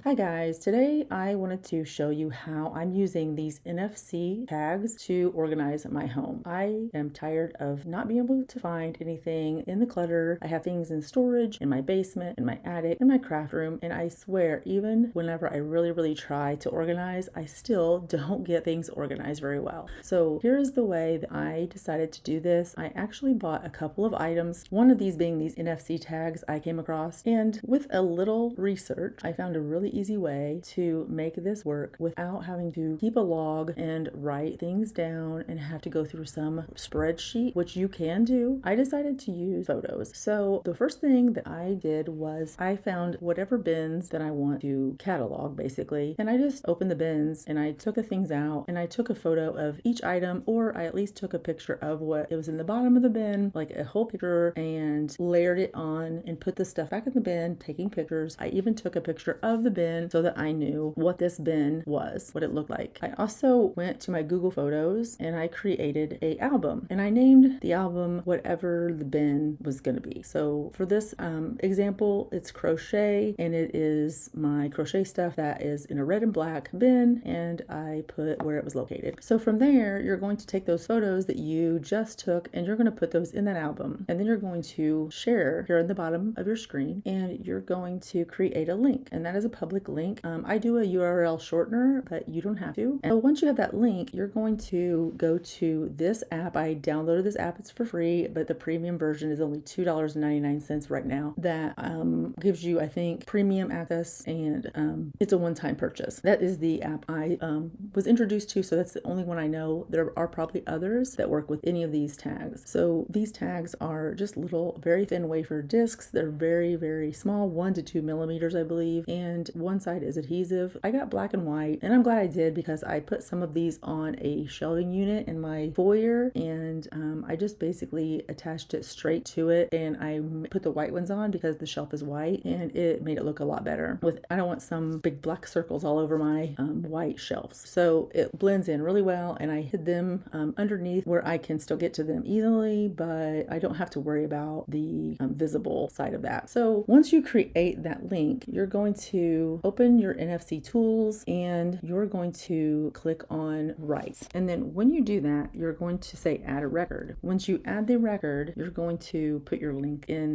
Hi guys, today I wanted to show you how I'm using these NFC tags to organize my home. I am tired of not being able to find anything in the clutter. I have things in storage, in my basement, in my attic, in my craft room, and I swear even whenever I really try to organize, I still don't get things organized very well. So here's the way that I decided to do this. I actually bought a couple of items, one of these being these NFC tags I came across, and with a little research, I found a really easy way to make this work without having to keep a log and write things down and have to go through some spreadsheet, which you can do. I decided to use photos. So the first thing that I did was I found whatever bins that I want to catalog basically, and I just opened the bins and I took the things out and I took a photo of each item, or I at least took a picture of what it was in the bottom of the bin, like a whole picture, and layered it on and put the stuff back in the bin, taking pictures. I even took a picture of the bin so that I knew what this bin was, what it looked like. I also went to my Google Photos and I created an album, and I named the album whatever the bin was going to be. So for this example, it's crochet, and it is my crochet stuff that is in a red and black bin, and I put where it was located. So from there, you're going to take those photos that you just took and you're going to put those in that album, and then you're going to share here at the bottom of your screen, and you're going to create a link, and that is a public link. I do a URL shortener, but you don't have to. And so once you have that link, you're going to go to this app. I downloaded this app. It's for free, but the premium version is only $2.99 right now. That gives you, I think, premium access, and it's a one-time purchase. That is the app I was introduced to, so that's the only one I know. There are probably others that work with any of these tags. So these tags are just little, very thin wafer discs. They're very small, 1 to 2 millimeters, I believe, and one side is adhesive. I got black and white, and I'm glad I did because I put some of these on a shelving unit in my foyer, and I just basically attached it straight to it, and I put the white ones on because the shelf is white, and it made it look a lot better. I don't want some big black circles all over my white shelves. So it blends in really well, and I hid them underneath where I can still get to them easily, but I don't have to worry about the visible side of that. So once you create that link, you're going to open your NFC tools and you're going to click on write. And then when you do that, you're going to say add a record. Once you add the record, you're going to put your link in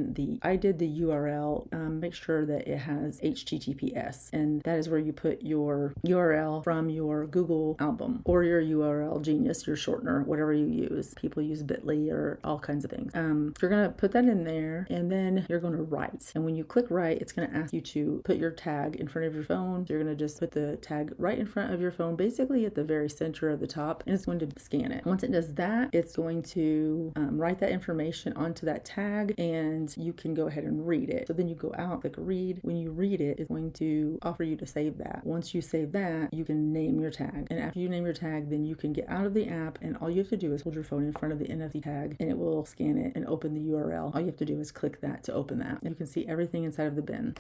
I did the URL, make sure that it has HTTPS, and that is where you put your URL from your Google album or your URL Genius, your shortener, whatever you use. People use Bitly or all kinds of things. You're going to put that in there, and then you're going to write. And when you click write, it's going to ask you to put your tag in front of your phone. So you're going to just put the tag right in front of your phone, basically at the very center of the top, and it's going to scan it. Once it does that, it's going to write that information onto that tag, and you can go ahead and read it. So then you go out, click read. When you read it, it's going to offer you to save that. Once you save that, you can name your tag. And after you name your tag, then you can get out of the app, and all you have to do is hold your phone in front of the NFC tag, and it will scan it and open the URL. All you have to do is click that to open that. And you can see everything inside of the bin.